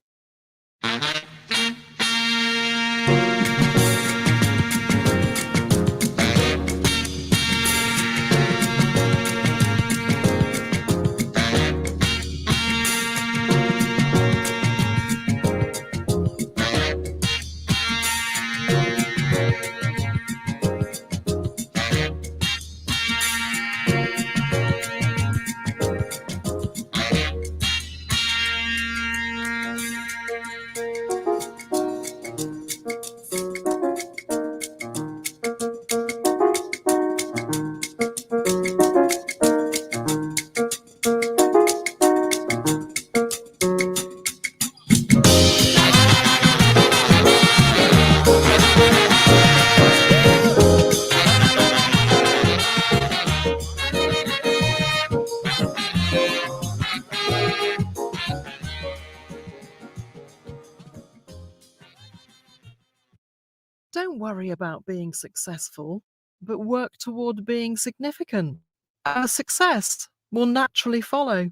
worry about being successful, but work toward being significant. Our success will naturally follow.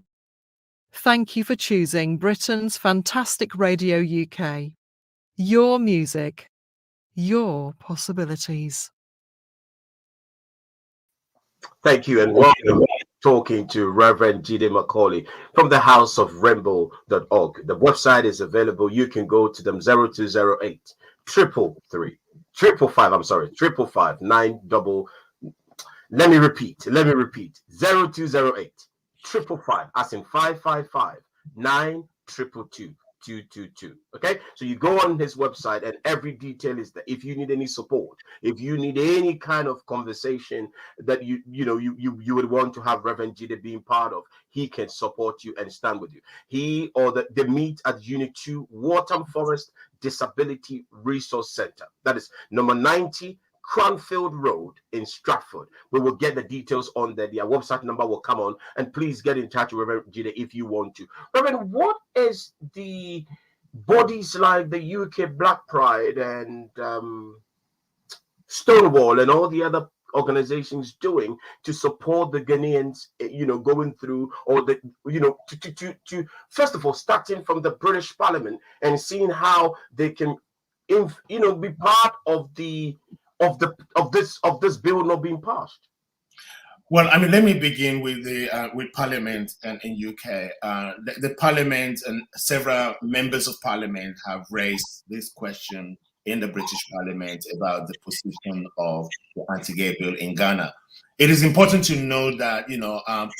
Thank you for choosing Britain's Fantastic Radio UK. Your music, your possibilities. Thank you and welcome. Talking to Reverend Jide Macaulay from the House of Rainbow.org. The website is available. You can go to them 0208 333 555. I'm sorry, 555 9 double. Let me repeat 0208 555, as in 555 9 222 222. Okay, so you go on his website and every detail is there. If you need any support, if you need any kind of conversation that you would want to have Reverend Jide being part of, he can support you and stand with you. He or the meet at Unit 2 Waltham Forest Disability Resource Center. That is number 90 Cranfield Road in Stratford. We will get the details on there. Their website number will come on, and please get in touch with Reverend Jide if you want to. Reverend, what is the bodies like the UK Black Pride and Stonewall and all the other organizations doing to support the Ghanaians, going through, or to first of all, starting from the British Parliament and seeing how they can, be part of this bill not being passed? Well, I mean, let me begin with with Parliament and in UK. The Parliament and several members of Parliament have raised this question in the British Parliament about the position of the anti-gay bill in Ghana. It is important to know that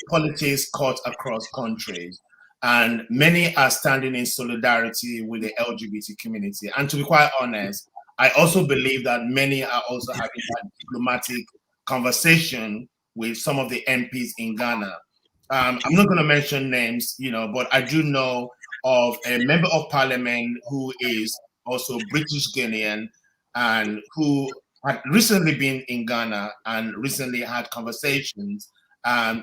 politics cut across countries, and many are standing in solidarity with the LGBT community. And to be quite honest, I also believe that many are also having that diplomatic conversation with some of the MPs in Ghana. I'm not going to mention names, but I do know of a member of Parliament who is also British Ghanaian and who had recently been in Ghana and recently had conversations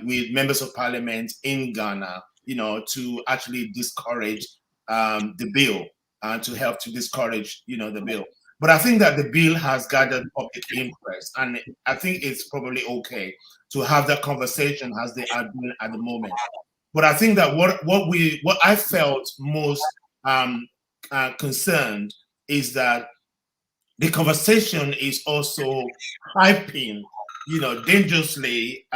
with members of Parliament in Ghana, to actually discourage the bill and to help to discourage, the bill. But I think that the bill has gathered public interest, and I think it's probably okay to have that conversation as they are doing at the moment. But I think that what I felt most concerned is that the conversation is also hyping, dangerously,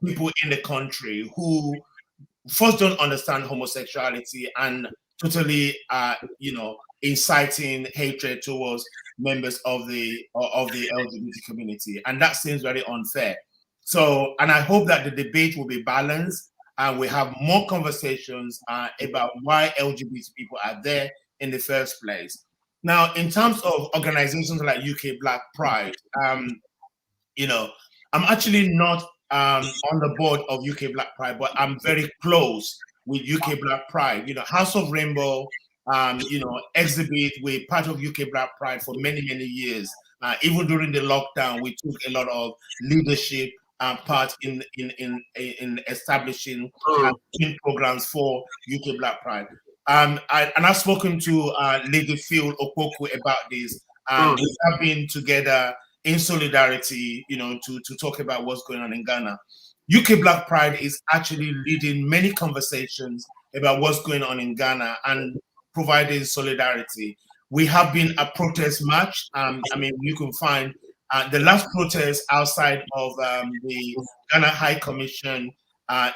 people in the country who first don't understand homosexuality and totally, inciting hatred towards members of the LGBT community, and that seems very unfair. So, and I hope that the debate will be balanced and we have more conversations about why LGBT people are there in the first place. Now, in terms of organizations like UK Black Pride, I'm actually not on the board of UK Black Pride, but I'm very close with UK Black Pride. House of Rainbow, exhibit. We're part of UK Black Pride for many, many years. Even during the lockdown, we took a lot of leadership part in establishing programs for UK Black Pride. I've spoken to Lady Phil Opoku about this. We have been together in solidarity, to talk about what's going on in Ghana. UK Black Pride is actually leading many conversations about what's going on in Ghana and providing solidarity. We have been a protest march. You can find the last protest outside of the Ghana High Commission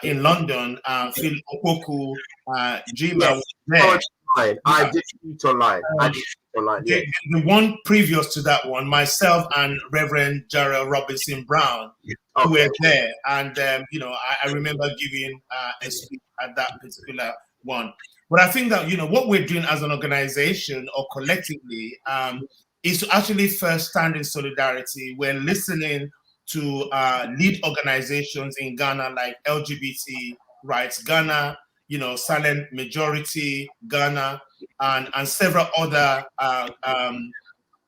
in London. Phil Opoku, Jima was there. I did it online. The one previous to that one, myself and Reverend Jarrell Robinson Brown, who were there. And, I remember giving a speech at that particular one. But I think that, what we're doing as an organization or collectively is to actually first stand in solidarity. We're listening to lead organizations in Ghana like LGBT Rights Ghana, Silent Majority Ghana, and several other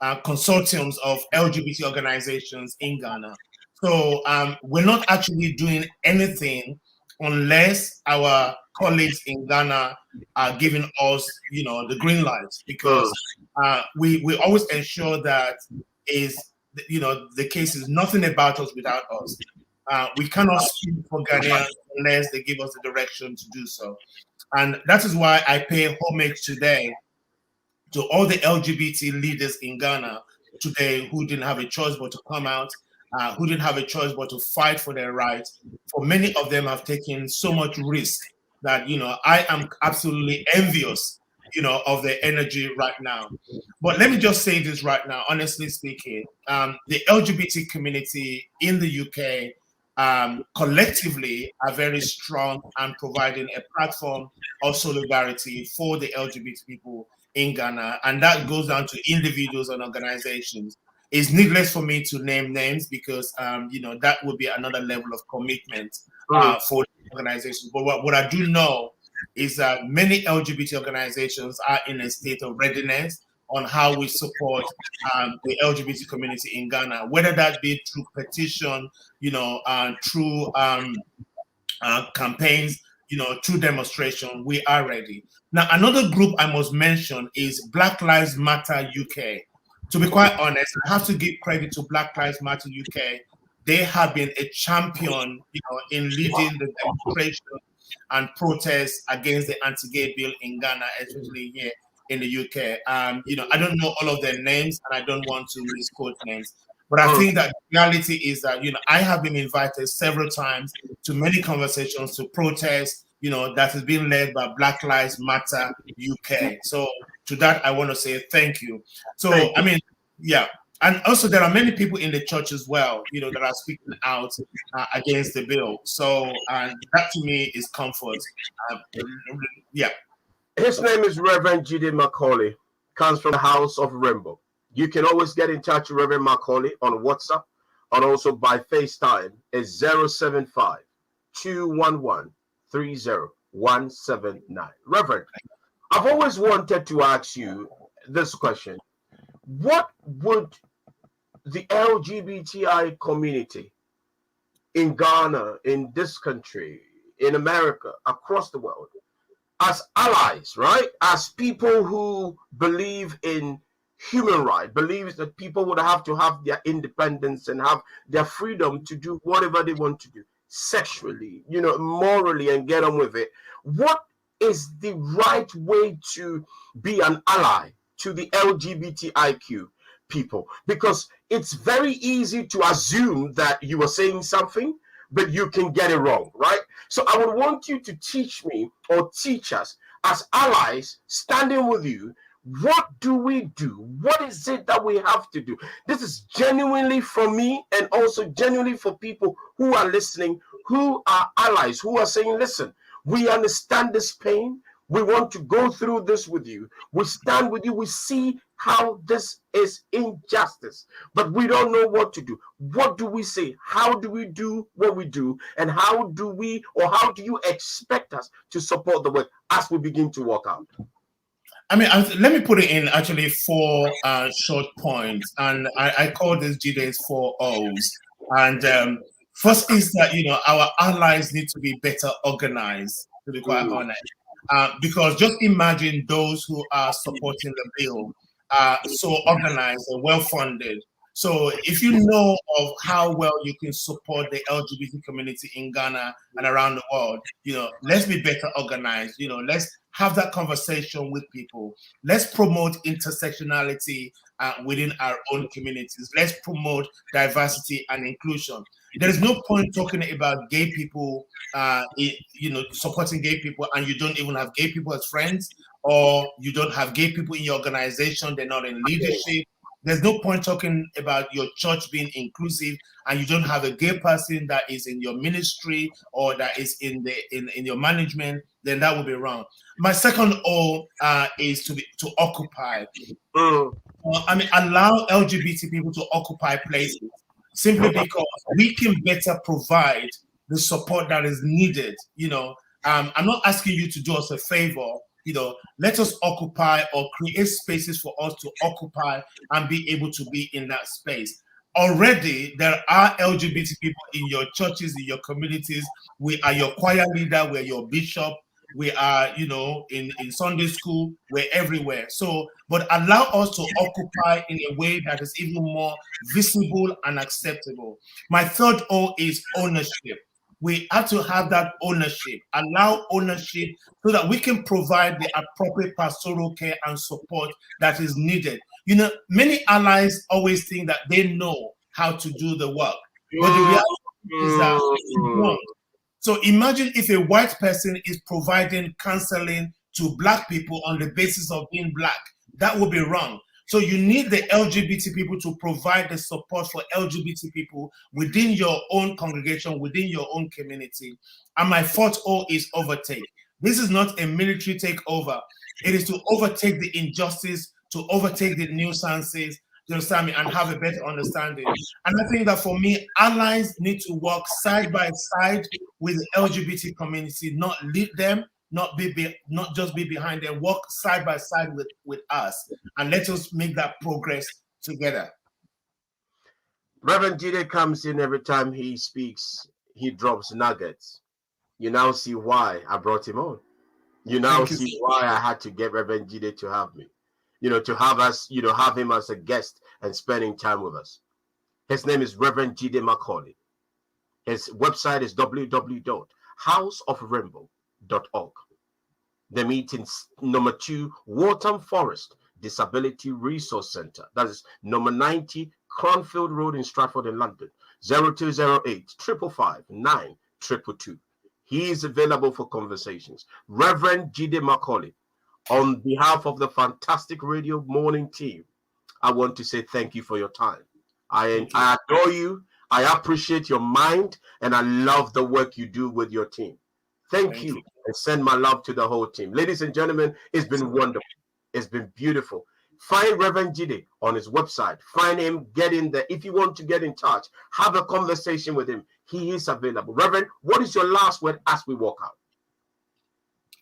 consortiums of LGBT organizations in Ghana. So we're not actually doing anything unless our colleagues in Ghana are giving us, the green light, because we always ensure that the case is nothing about us without us. We cannot speak for Ghanaians unless they give us the direction to do so. And that is why I pay homage today to all the LGBT leaders in Ghana today who didn't have a choice but to come out, who didn't have a choice but to fight for their rights. For many of them have taken so much risk that, I am absolutely envious, of their energy right now. But let me just say this right now, honestly speaking, the LGBT community in the UK collectively are very strong and providing a platform of solidarity for the LGBT people in Ghana. And that goes down to individuals and organizations. It's needless for me to name names because, that would be another level of commitment for organizations. But what I do know is that many LGBT organizations are in a state of readiness on how we support the LGBT community in Ghana, whether that be through petition, through campaigns, through demonstration. We are ready. Now, another group I must mention is Black Lives Matter UK. To be quite honest, I have to give credit to Black Lives Matter UK. They have been a champion, in leading the demonstration and protests against the anti-gay bill in Ghana, especially here in the UK. I don't know all of their names, and I don't want to misquote names. But I think that the reality is that, I have been invited several times to many conversations to protest, that has been led by Black Lives Matter UK. So to that, I want to say thank you. So, yeah. And also there are many people in the church as well, that are speaking out against the bill. So that to me is comfort. Yeah. His name is Reverend Jide Macaulay, comes from the House of Rainbow. You can always get in touch with Reverend Macaulay on WhatsApp and also by FaceTime. It's 075-211-30179. Reverend, I've always wanted to ask you this question. What would the LGBTI community in Ghana, in this country, in America, across the world, as allies, right? As people who believe in human rights, believes that people would have to have their independence and have their freedom to do whatever they want to do sexually, morally, and get on with it. What is the right way to be an ally to the LGBTIQ people? Because it's very easy to assume that you are saying something, but you can get it wrong, right? So I would want you to teach me or teach us as allies standing with you, what do we do? What is it that we have to do? This is genuinely for me and also genuinely for people who are listening, who are allies, who are saying, listen, we understand this pain. We want to go through this with you. We stand with you. We see how this is injustice, but we don't know what to do. What do we say? How do we do what we do? And how do you expect us to support the work as we begin to work out? Let me put it in actually 4 short points, and I call this Jide's 4 O's. And first is that, our allies need to be better organized, to be quite honest. Because just imagine those who are supporting the bill are so organized and well-funded. So if you know of how well you can support the LGBT community in Ghana and around the world, let's be better organized. Let's have that conversation with people. Let's promote intersectionality within our own communities. Let's promote diversity and inclusion. There is no point talking about gay people, supporting gay people, and you don't even have gay people as friends, or you don't have gay people in your organization, they're not in leadership. There's no point talking about your church being inclusive, and you don't have a gay person that is in your ministry or that is in your management. Then that would be wrong. My second O is to occupy. Allow LGBT people to occupy places, simply because we can better provide the support that is needed. I'm not asking you to do us a favor. Let us occupy or create spaces for us to occupy and be able to be in that space. already there are LGBT people in your churches, in your communities. We are your choir leader, we're your bishop, we are, you know, in Sunday school, we're everywhere. So, but allow us to occupy in a way that is even more visible and acceptable. My third O is ownership. We have to have that ownership, allow ownership so that we can provide the appropriate pastoral care and support that is needed. You know, many allies always think that they know how to do the work, but the reality is that they don't. So imagine if a white person is providing counseling to Black people on the basis of being Black. That would be wrong. So you need the LGBT people to provide the support for LGBT people within your own congregation, within your own community. And my fourth O is overtake. This is not a military takeover. It is to overtake the injustice, to overtake the nuisances, you understand me, and have a better understanding. And I think that for me, allies need to work side by side with the LGBT community, not lead them, not just be behind them, work side by side with us, and let us make that progress together. Reverend Jide comes in every time he speaks, he drops nuggets. You now see why I brought him on. You now see why I had to get Reverend Jide to have me. You know, to have us, you know, have him as a guest and spending time with us. His name is Reverend Jide Macaulay. His website is www.houseofrainbow.org. The meeting's number 2, Waltham Forest Disability Resource Center. That is number 90 Cronfield Road in Stratford in London. 0208 555 9222. He is available for conversations. Reverend Jide Macaulay, on behalf of the fantastic radio morning team, I want to say thank you for your time. I adore you. I appreciate your mind, and I love the work you do with your team. Thank you, and send my love to the whole team. Ladies and gentlemen, it's been wonderful. It's been beautiful. Find Reverend Jide on his website. Find him, get in there. If you want to get in touch, have a conversation with him. He is available. Reverend, what is your last word as we walk out?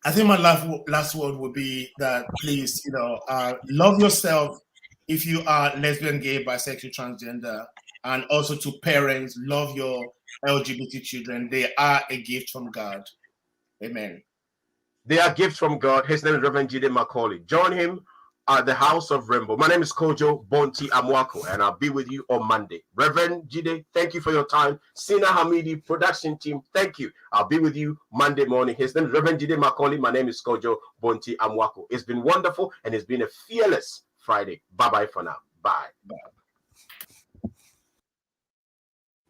I think my last word would be that please, you know, love yourself if you are lesbian, gay, bisexual, transgender, and also to parents, love your LGBT children. They are a gift from God. Amen. They are gifts from God. His name is Reverend Jide Macaulay. Join him at the House of Rainbow. My name is Kojo Bonti Amwako, and I'll be with you on Monday. Reverend Jide, thank you for your time. Sina Hamidi, production team, thank you. I'll be with you Monday morning. His name is Reverend Jide Macaulay. My name is Kojo Bonti Amwako. It's been wonderful, and it's been a fearless Friday. Bye-bye for now. Bye.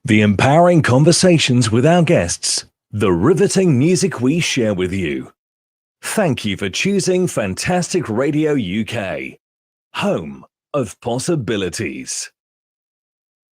The empowering conversations with our guests, the riveting music we share with you. Thank you for choosing Fantastic Radio UK, home of possibilities.